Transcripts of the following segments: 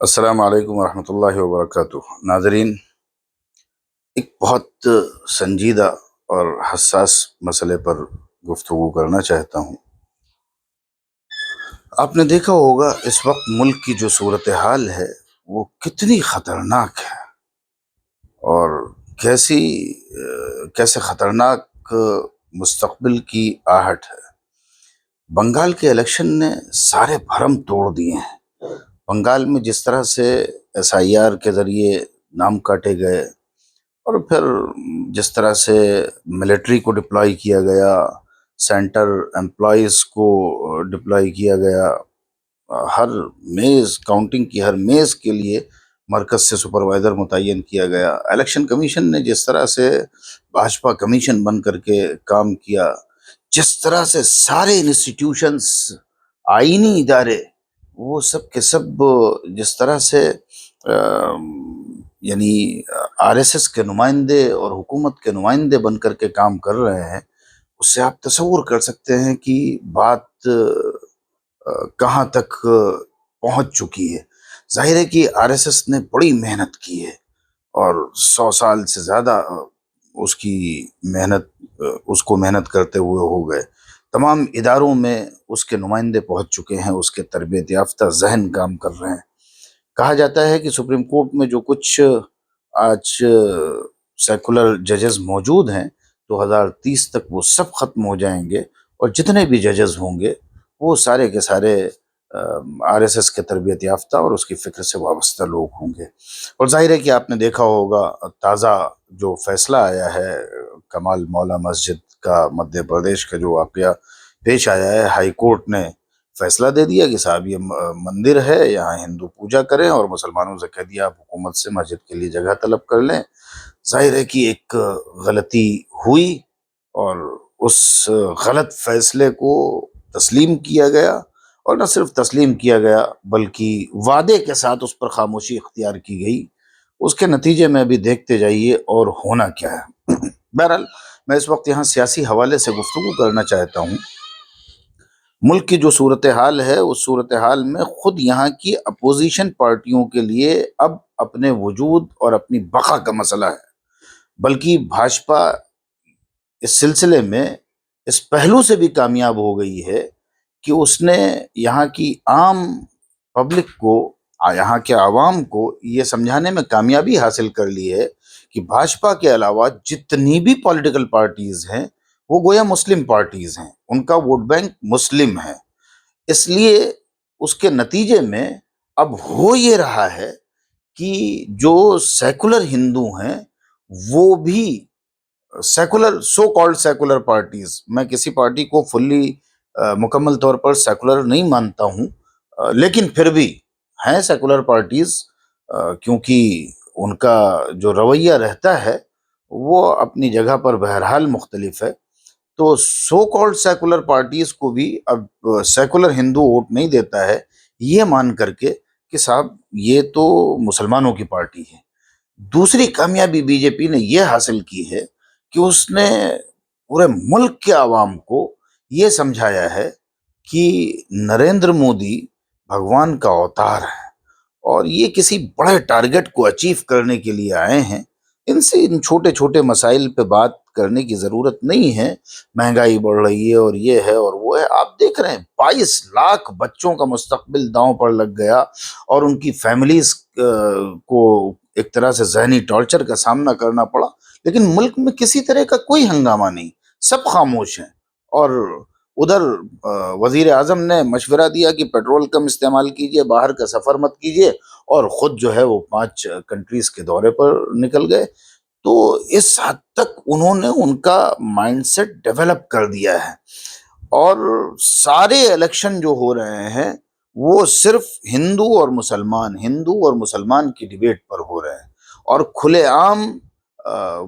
السلام علیکم ورحمۃ اللہ وبرکاتہ۔ ناظرین، ایک بہت سنجیدہ اور حساس مسئلے پر گفتگو کرنا چاہتا ہوں۔ آپ نے دیکھا ہوگا اس وقت ملک کی جو صورتحال ہے وہ کتنی خطرناک ہے، اور کیسے خطرناک مستقبل کی آہٹ ہے۔ بنگال کے الیکشن نے سارے بھرم توڑ دیے ہیں۔ بنگال میں جس طرح سے SIR کے ذریعے نام کاٹے گئے، اور پھر جس طرح سے ملٹری کو ڈپلائی کیا گیا، سینٹر امپلائیز کو ڈپلائی کیا گیا، ہر میز کاؤنٹنگ کی ہر میز کے لیے مرکز سے سپروائزر متعین کیا گیا، الیکشن کمیشن نے جس طرح سے بھاجپا کمیشن بن کر کے کام کیا، جس طرح سے سارے انسٹیٹیوشنز، آئینی ادارے، وہ سب کے سب جس طرح سے یعنی RSS کے نمائندے اور حکومت کے نمائندے بن کر کے کام کر رہے ہیں، اس سے آپ تصور کر سکتے ہیں کہ بات کہاں تک پہنچ چکی ہے۔ ظاہر ہے کہ RSS نے بڑی محنت کی ہے، اور 100 سال سے زیادہ اس کو محنت کرتے ہوئے ہو گئے۔ تمام اداروں میں اس کے نمائندے پہنچ چکے ہیں، اس کے تربیت یافتہ ذہن کام کر رہے ہیں۔ کہا جاتا ہے کہ سپریم کورٹ میں جو کچھ آج سیکولر ججز موجود ہیں، 2030 تک وہ سب ختم ہو جائیں گے، اور جتنے بھی ججز ہوں گے وہ سارے کے سارے RSS کے تربیت یافتہ اور اس کی فکر سے وابستہ لوگ ہوں گے۔ اور ظاہر ہے کہ آپ نے دیکھا ہوگا تازہ جو فیصلہ آیا ہے کمال مولا مسجد کا، مدھیہ پردیش کا جو واقعہ پیش آیا ہے، ہائی کورٹ نے فیصلہ دے دیا کہ صاحب یہ مندر ہے، یہاں ہندو پوجا کریں، اور مسلمانوں سے کہہ دیا آپ حکومت سے مسجد کے لیے جگہ طلب کر لیں۔ ظاہر ہے کہ ایک غلطی ہوئی، اور اس غلط فیصلے کو تسلیم کیا گیا، اور نہ صرف تسلیم کیا گیا بلکہ وعدے کے ساتھ اس پر خاموشی اختیار کی گئی۔ اس کے نتیجے میں بھی دیکھتے جائیے اور ہونا کیا ہے۔ بہرحال میں اس وقت یہاں سیاسی حوالے سے گفتگو کرنا چاہتا ہوں۔ ملک کی جو صورتحال ہے، اس صورتحال میں خود یہاں کی اپوزیشن پارٹیوں کے لیے اب اپنے وجود اور اپنی بقا کا مسئلہ ہے، بلکہ بھاجپا اس سلسلے میں اس پہلو سے بھی کامیاب ہو گئی ہے کہ اس نے یہاں کی عام پبلک کو، یہاں کے عوام کو یہ سمجھانے میں کامیابی حاصل کر لی ہے کہ بھاجپا کے علاوہ جتنی بھی پولیٹیکل پارٹیز ہیں وہ گویا مسلم پارٹیز ہیں، ان کا ووٹ بینک مسلم ہے۔ اس لیے اس کے نتیجے میں اب ہو یہ رہا ہے کہ جو سیکولر ہندو ہیں وہ بھی secular, so called secular parties, میں کسی پارٹی کو فلی مکمل طور پر سیکولر نہیں مانتا ہوں، لیکن پھر بھی ہیں سیکولر پارٹیز، کیونکہ ان کا جو رویہ رہتا ہے وہ اپنی جگہ پر بہرحال مختلف ہے۔ تو سو کالڈ سیکولر پارٹیز کو بھی اب سیکولر ہندو ووٹ نہیں دیتا ہے، یہ مان کر کے کہ صاحب یہ تو مسلمانوں کی پارٹی ہے۔ دوسری کامیابی BJP نے یہ حاصل کی ہے کہ اس نے پورے ملک کے عوام کو یہ سمجھایا ہے کہ نریندر مودی بھگوان کا اوتار ہے، اور یہ کسی بڑے ٹارگٹ کو اچیو کرنے کے لیے آئے ہیں۔ ان چھوٹے چھوٹے مسائل پہ بات کرنے کی ضرورت نہیں ہے۔ مہنگائی بڑھ رہی ہے، اور یہ ہے اور وہ ہے، آپ دیکھ رہے ہیں 22 لاکھ بچوں کا مستقبل داؤں پر لگ گیا، اور ان کی فیملیز کو ایک طرح سے ذہنی ٹارچر کا سامنا کرنا پڑا، لیکن ملک میں کسی طرح کا کوئی ہنگامہ نہیں، سب خاموش ہیں۔ اور ادھر وزیر اعظم نے مشورہ دیا کہ پیٹرول کم استعمال کیجئے، باہر کا سفر مت کیجئے، اور خود جو ہے وہ 5 کنٹریز کے دورے پر نکل گئے۔ تو اس حد تک انہوں نے ان کا مائنڈ سیٹ ڈیولپ کر دیا ہے، اور سارے الیکشن جو ہو رہے ہیں وہ صرف ہندو اور مسلمان کی ڈیبیٹ پر ہو رہے ہیں، اور کھلے عام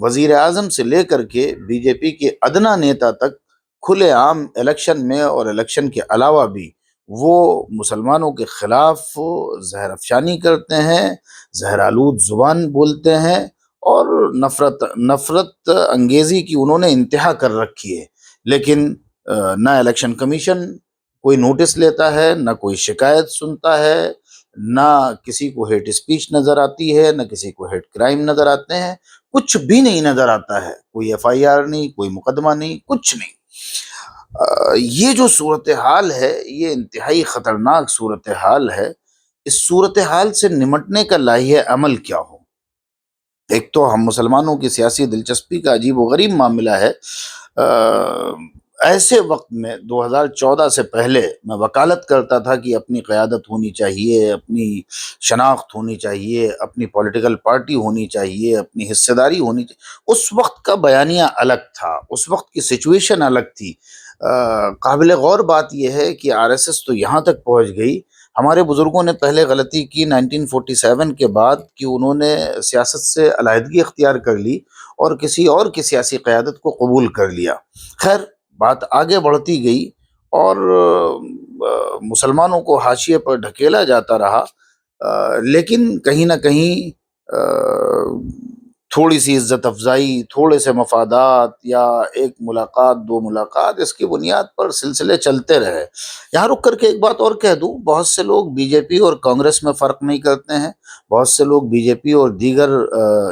وزیر اعظم سے لے کر کے BJP کے ادنا نیتا تک کھلے عام الیکشن میں اور الیکشن کے علاوہ بھی وہ مسلمانوں کے خلاف زہر افشانی کرتے ہیں، زہر آلود زبان بولتے ہیں، اور نفرت انگیزی کی انہوں نے انتہا کر رکھی ہے۔ لیکن نہ الیکشن کمیشن کوئی نوٹس لیتا ہے، نہ کوئی شکایت سنتا ہے، نہ کسی کو ہیٹ اسپیچ نظر آتی ہے، نہ کسی کو ہیٹ کرائم نظر آتے ہیں، کچھ بھی نہیں نظر آتا ہے، کوئی ایف آئی آر نہیں، کوئی مقدمہ نہیں، کچھ نہیں۔ یہ جو صورتحال ہے یہ انتہائی خطرناک صورتحال ہے۔ اس صورتحال سے نمٹنے کا لائحہ عمل کیا ہو؟ ایک تو ہم مسلمانوں کی سیاسی دلچسپی کا عجیب و غریب معاملہ ہے۔ ایسے وقت میں 2014 سے پہلے میں وکالت کرتا تھا کہ اپنی قیادت ہونی چاہیے، اپنی شناخت ہونی چاہیے، اپنی پولیٹیکل پارٹی ہونی چاہیے، اپنی حصہ داری ہونی چاہیے۔ اس وقت کا بیانیہ الگ تھا، اس وقت کی سچویشن الگ تھی۔ قابل غور بات یہ ہے کہ آر ایس ایس تو یہاں تک پہنچ گئی، ہمارے بزرگوں نے پہلے غلطی کی 1947 کے بعد کہ انہوں نے سیاست سے علیحدگی اختیار کر لی اور کسی اور کی سیاسی قیادت کو قبول کر لیا۔ خیر، بات آگے بڑھتی گئی اور مسلمانوں کو حاشیے پر ڈھکیلا جاتا رہا، لیکن کہیں نہ کہیں تھوڑی سی عزت افزائی، تھوڑے سے مفادات یا ایک ملاقات دو ملاقات، اس کی بنیاد پر سلسلے چلتے رہے۔ یہاں رک کر کے ایک بات اور کہہ دوں، بہت سے لوگ بی جے پی اور کانگریس میں فرق نہیں کرتے ہیں، بہت سے لوگ بی جے پی اور دیگر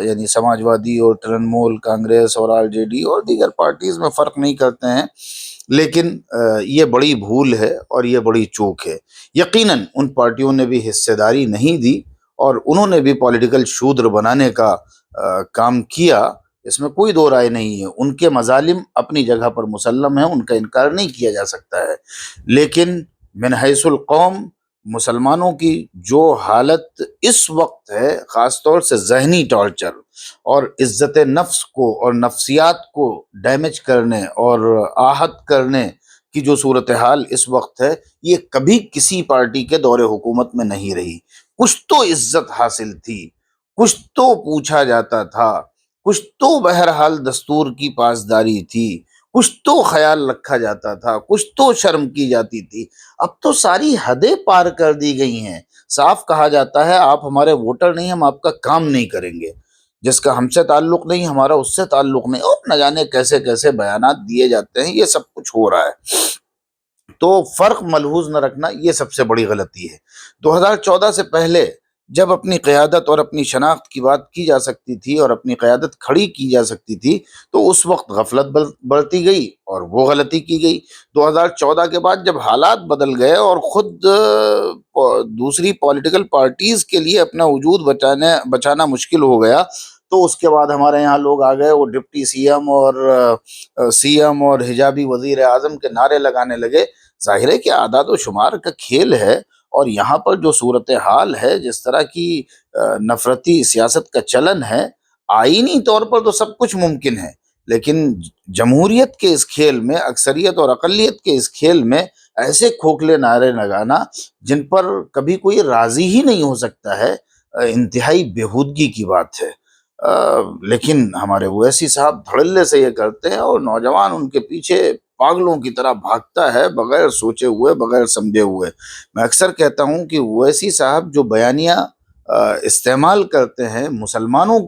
یعنی سماج وادی اور ترنمول کانگریس اور آر جے ڈی اور دیگر پارٹیز میں فرق نہیں کرتے ہیں، لیکن یہ بڑی بھول ہے اور یہ بڑی چوک ہے۔ یقیناً ان پارٹیوں نے بھی حصہ داری نہیں دی اور انہوں نے بھی پولیٹیکل شودر بنانے کا کام کیا، اس میں کوئی دو رائے نہیں ہے۔ ان کے مظالم اپنی جگہ پر مسلم ہیں، ان کا انکار نہیں کیا جا سکتا ہے، لیکن من حیث القوم مسلمانوں کی جو حالت اس وقت ہے، خاص طور سے ذہنی ٹارچر اور عزت نفس کو اور نفسیات کو ڈیمیج کرنے اور آہت کرنے کی جو صورتحال اس وقت ہے، یہ کبھی کسی پارٹی کے دور حکومت میں نہیں رہی۔ کچھ تو عزت حاصل تھی، کچھ تو پوچھا جاتا تھا، کچھ تو بہرحال دستور کی پاسداری تھی، کچھ تو خیال رکھا جاتا تھا، کچھ تو شرم کی جاتی تھی۔ اب تو ساری حدیں پار کر دی گئی ہیں۔ صاف کہا جاتا ہے آپ ہمارے ووٹر نہیں، ہم آپ کا کام نہیں کریں گے، جس کا ہم سے تعلق نہیں ہمارا اس سے تعلق نہیں، اور نہ جانے کیسے کیسے بیانات دیے جاتے ہیں۔ یہ سب کچھ ہو رہا ہے، تو فرق ملحوظ نہ رکھنا یہ سب سے بڑی غلطی ہے۔ 2014 سے پہلے جب اپنی قیادت اور اپنی شناخت کی بات کی جا سکتی تھی اور اپنی قیادت کھڑی کی جا سکتی تھی، تو اس وقت غفلت بڑھتی گئی اور وہ غلطی کی گئی۔ 2014 کے بعد جب حالات بدل گئے اور خود دوسری پولیٹیکل پارٹیز کے لیے اپنا وجود بچانا مشکل ہو گیا، تو اس کے بعد ہمارے یہاں لوگ آ گئے، وہ ڈپٹی سی ایم اور سی ایم اور حجابی وزیر اعظم کے نعرے لگانے لگے۔ ظاہر ہے کہ اعداد و شمار کا کھیل ہے، اور یہاں پر جو صورتحال ہے، جس طرح کی نفرتی سیاست کا چلن ہے، آئینی طور پر تو سب کچھ ممکن ہے، لیکن جمہوریت کے اس کھیل میں، اکثریت اور اقلیت کے اس کھیل میں ایسے کھوکھلے نعرے لگانا جن پر کبھی کوئی راضی ہی نہیں ہو سکتا ہے، انتہائی بےہودگی کی بات ہے۔ لیکن ہمارے اویسی صاحب دھڑلے سے یہ کرتے ہیں اور نوجوان ان کے پیچھے پاگلوں کی طرح بھاگتا ہے، بغیر سوچے ہوئے، بغیر سمجھے ہوئے۔ میں اکثر کہتا ہوں کہ اویسی صاحب جو بیانیہ استعمال کرتے ہیں مسلمانوں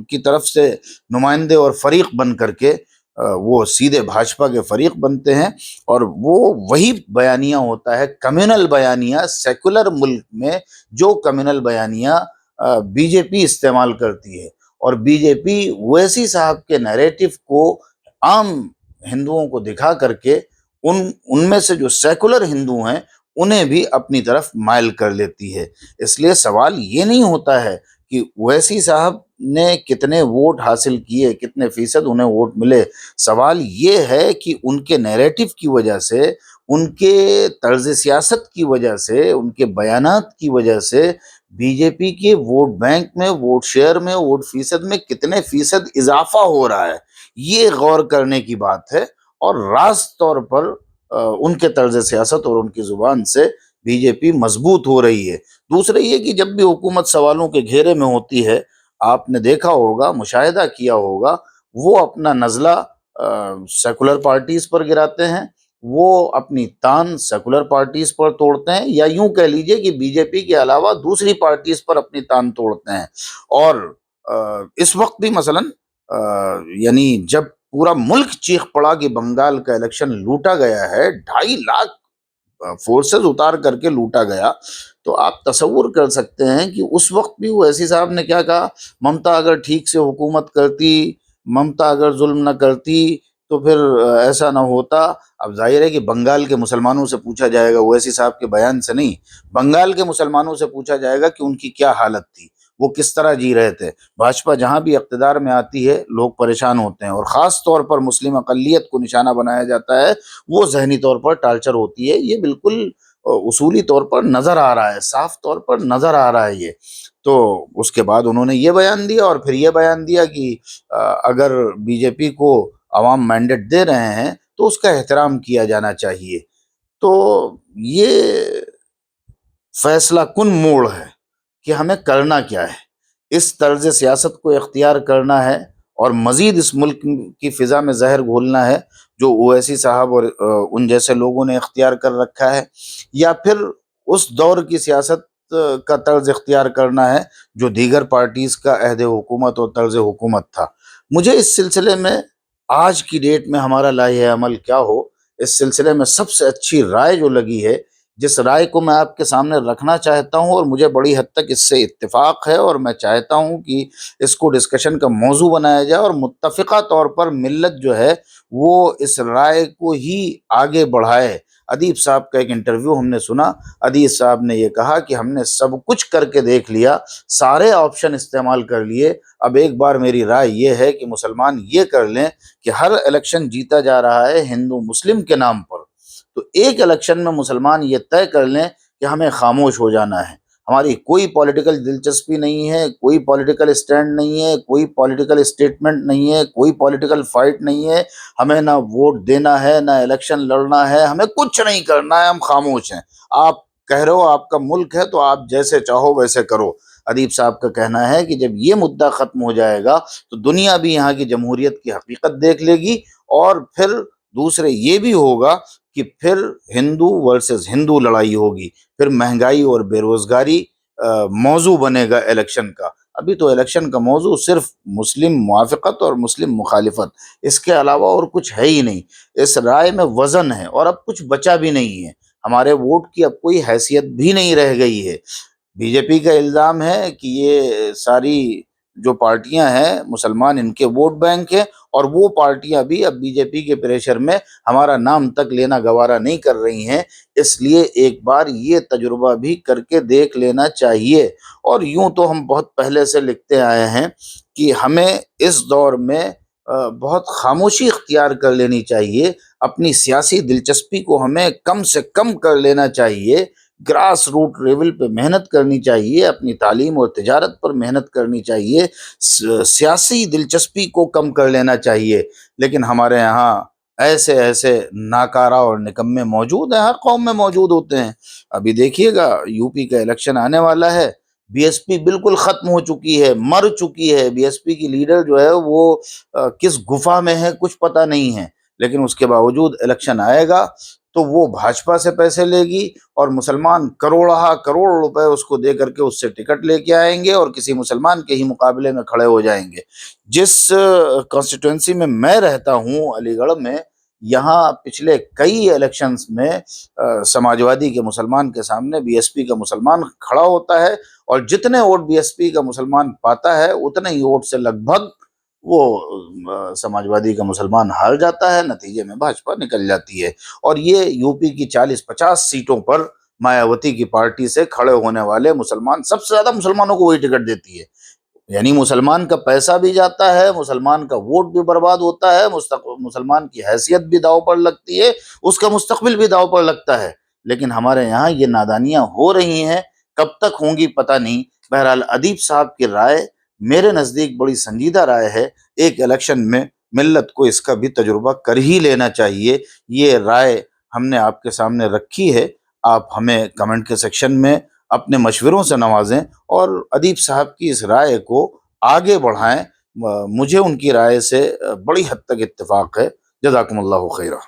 کی طرف سے نمائندے اور فریق بن کر کے، وہ سیدھے بھاجپا کے فریق بنتے ہیں، اور وہ وہی بیانیہ ہوتا ہے کمیونل بیانیہ، سیکولر ملک میں جو کمیونل بیانیہ بی جے پی استعمال کرتی ہے، اور بی جے پی اویسی صاحب کے نیریٹو کو عام ہندوؤں کو دکھا کر کے ان میں سے جو سیکولر ہندو ہیں انہیں بھی اپنی طرف مائل کر لیتی ہے۔ اس لیے سوال یہ نہیں ہوتا ہے کہ اویسی صاحب نے کتنے ووٹ حاصل کیے، کتنے فیصد انہیں ووٹ ملے، سوال یہ ہے کہ ان کے نیریٹو کی وجہ سے، ان کے طرز سیاست کی وجہ سے، ان کے بیانات کی وجہ سے بی جے پی کے ووٹ بینک میں، ووٹ شیئر میں، ووٹ فیصد میں کتنے فیصد اضافہ ہو رہا ہے، یہ غور کرنے کی بات ہے۔ اور راست طور پر ان کے طرز سیاست اور ان کی زبان سے بی جے پی مضبوط ہو رہی ہے۔ دوسرے یہ کہ جب بھی حکومت سوالوں کے گھیرے میں ہوتی ہے، آپ نے دیکھا ہوگا، مشاہدہ کیا ہوگا، وہ اپنا نزلہ سیکولر پارٹیز پر گراتے ہیں، وہ اپنی تان سیکولر پارٹیز پر توڑتے ہیں، یا یوں کہہ لیجئے کہ بی جے پی کے علاوہ دوسری پارٹیز پر اپنی تان توڑتے ہیں۔ اور اس وقت بھی مثلاً یعنی جب پورا ملک چیخ پڑا کہ بنگال کا الیکشن لوٹا گیا ہے، 2.5 لاکھ فورسز اتار کر کے لوٹا گیا، تو آپ تصور کر سکتے ہیں کہ اس وقت بھی اویسی صاحب نے کیا کہا، ممتا اگر ٹھیک سے حکومت کرتی، ممتا اگر ظلم نہ کرتی تو پھر ایسا نہ ہوتا۔ اب ظاہر ہے کہ بنگال کے مسلمانوں سے پوچھا جائے گا، اویسی صاحب کے بیان سے نہیں، بنگال کے مسلمانوں سے پوچھا جائے گا کہ ان کی کیا حالت تھی، وہ کس طرح جی رہے تھے۔ بھاجپا جہاں بھی اقتدار میں آتی ہے لوگ پریشان ہوتے ہیں، اور خاص طور پر مسلم اقلیت کو نشانہ بنایا جاتا ہے، وہ ذہنی طور پر ٹارچر ہوتی ہے۔ یہ بالکل اصولی طور پر نظر آ رہا ہے، صاف طور پر نظر آ رہا ہے یہ۔ تو اس کے بعد انہوں نے یہ بیان دیا، اور پھر یہ بیان دیا کہ اگر بی جے پی کو عوام مینڈیٹ دے رہے ہیں تو اس کا احترام کیا جانا چاہیے۔ تو یہ فیصلہ کن موڑ ہے کہ ہمیں کرنا کیا ہے، اس طرز سیاست کو اختیار کرنا ہے اور مزید اس ملک کی فضا میں زہر گھولنا ہے جو اویسی صاحب اور ان جیسے لوگوں نے اختیار کر رکھا ہے، یا پھر اس دور کی سیاست کا طرز اختیار کرنا ہے جو دیگر پارٹیز کا عہد حکومت اور طرز حکومت تھا۔ مجھے اس سلسلے میں آج کی ڈیٹ میں ہمارا لائحہ عمل کیا ہو، اس سلسلے میں سب سے اچھی رائے جو لگی ہے، جس رائے کو میں آپ کے سامنے رکھنا چاہتا ہوں، اور مجھے بڑی حد تک اس سے اتفاق ہے، اور میں چاہتا ہوں کہ اس کو ڈسکشن کا موضوع بنایا جائے، اور متفقہ طور پر ملت جو ہے وہ اس رائے کو ہی آگے بڑھائے۔ ادیب صاحب کا ایک انٹرویو ہم نے سنا، ادیب صاحب نے یہ کہا کہ ہم نے سب کچھ کر کے دیکھ لیا، سارے آپشن استعمال کر لیے، اب ایک بار میری رائے یہ ہے کہ مسلمان یہ کر لیں کہ ہر الیکشن جیتا جا رہا ہے ہندو مسلم کے نام پر، تو ایک الیکشن میں مسلمان یہ طے کر لیں کہ ہمیں خاموش ہو جانا ہے، ہماری کوئی پولیٹیکل دلچسپی نہیں ہے، کوئی پولیٹیکل سٹینڈ نہیں ہے، کوئی پولیٹیکل سٹیٹمنٹ نہیں ہے، کوئی پولیٹیکل فائٹ نہیں ہے، ہمیں نہ ووٹ دینا ہے، نہ الیکشن لڑنا ہے، ہمیں کچھ نہیں کرنا ہے، ہم خاموش ہیں۔ آپ کہہ رہے ہو آپ کا ملک ہے تو آپ جیسے چاہو ویسے کرو۔ ادیب صاحب کا کہنا ہے کہ جب یہ مدعا ختم ہو جائے گا تو دنیا بھی یہاں کی جمہوریت کی حقیقت دیکھ لے گی، اور پھر دوسرے یہ بھی ہوگا کہ پھر ہندو ورسز ہندو لڑائی ہوگی، پھر مہنگائی اور بے روزگاری موضوع بنے گا الیکشن کا۔ ابھی تو الیکشن کا موضوع صرف مسلم موافقت اور مسلم مخالفت، اس کے علاوہ اور کچھ ہے ہی نہیں۔ اس رائے میں وزن ہے اور اب کچھ بچا بھی نہیں ہے، ہمارے ووٹ کی اب کوئی حیثیت بھی نہیں رہ گئی ہے۔ بی جے پی کا الزام ہے کہ یہ ساری جو پارٹیاں ہیں مسلمان ان کے ووٹ بینک ہیں، اور وہ پارٹیاں بھی اب بی جے پی کے پریشر میں ہمارا نام تک لینا گوارا نہیں کر رہی ہیں، اس لیے ایک بار یہ تجربہ بھی کر کے دیکھ لینا چاہیے۔ اور یوں تو ہم بہت پہلے سے لکھتے آئے ہیں کہ ہمیں اس دور میں بہت خاموشی اختیار کر لینی چاہیے، اپنی سیاسی دلچسپی کو ہمیں کم سے کم کر لینا چاہیے، گراس روٹ لیول پہ محنت کرنی چاہیے، اپنی تعلیم اور تجارت پر محنت کرنی چاہیے، سیاسی دلچسپی کو کم کر لینا چاہیے۔ لیکن ہمارے یہاں ایسے ایسے ناکارہ اور نکمے موجود ہیں، ہر قوم میں موجود ہوتے ہیں۔ ابھی دیکھیے گا یو پی کا الیکشن آنے والا ہے، بی ایس پی بالکل ختم ہو چکی ہے، مر چکی ہے، بی ایس پی کی لیڈر جو ہے وہ کس گفا میں ہے کچھ پتہ نہیں ہے، لیکن اس کے باوجود الیکشن آئے گا تو وہ بھاجپا سے پیسے لے گی، اور مسلمان کروڑ روپے اس کو دے کر کے اس سے ٹکٹ لے کے آئیں گے، اور کسی مسلمان کے ہی مقابلے میں کھڑے ہو جائیں گے۔ جس کانسٹیٹوئنسی میں میں رہتا ہوں علی گڑھ میں، یہاں پچھلے کئی الیکشنز میں سماجوادی کے مسلمان کے سامنے بی ایس پی کا مسلمان کھڑا ہوتا ہے، اور جتنے ووٹ بی ایس پی کا مسلمان پاتا ہے اتنے ہی ووٹ سے لگ بھگ وہ سماجوادی کا مسلمان ہار جاتا ہے، نتیجے میں بھاجپا نکل جاتی ہے۔ اور یہ یو پی کی 40-50 سیٹوں پر مایاوتی کی پارٹی سے کھڑے ہونے والے مسلمان، سب سے زیادہ مسلمانوں کو وہی ٹکٹ دیتی ہے، یعنی مسلمان کا پیسہ بھی جاتا ہے، مسلمان کا ووٹ بھی برباد ہوتا ہے، مسلمان کی حیثیت بھی داؤ پر لگتی ہے، اس کا مستقبل بھی داؤ پر لگتا ہے۔ لیکن ہمارے یہاں یہ نادانیاں ہو رہی ہیں، کب تک ہوں گی پتہ نہیں۔ بہرحال ادیب صاحب کی رائے میرے نزدیک بڑی سنجیدہ رائے ہے، ایک الیکشن میں ملت کو اس کا بھی تجربہ کر ہی لینا چاہیے۔ یہ رائے ہم نے آپ کے سامنے رکھی ہے، آپ ہمیں کمنٹ کے سیکشن میں اپنے مشوروں سے نوازیں، اور ادیب صاحب کی اس رائے کو آگے بڑھائیں۔ مجھے ان کی رائے سے بڑی حد تک اتفاق ہے۔ جزاکم اللہ خیرہ۔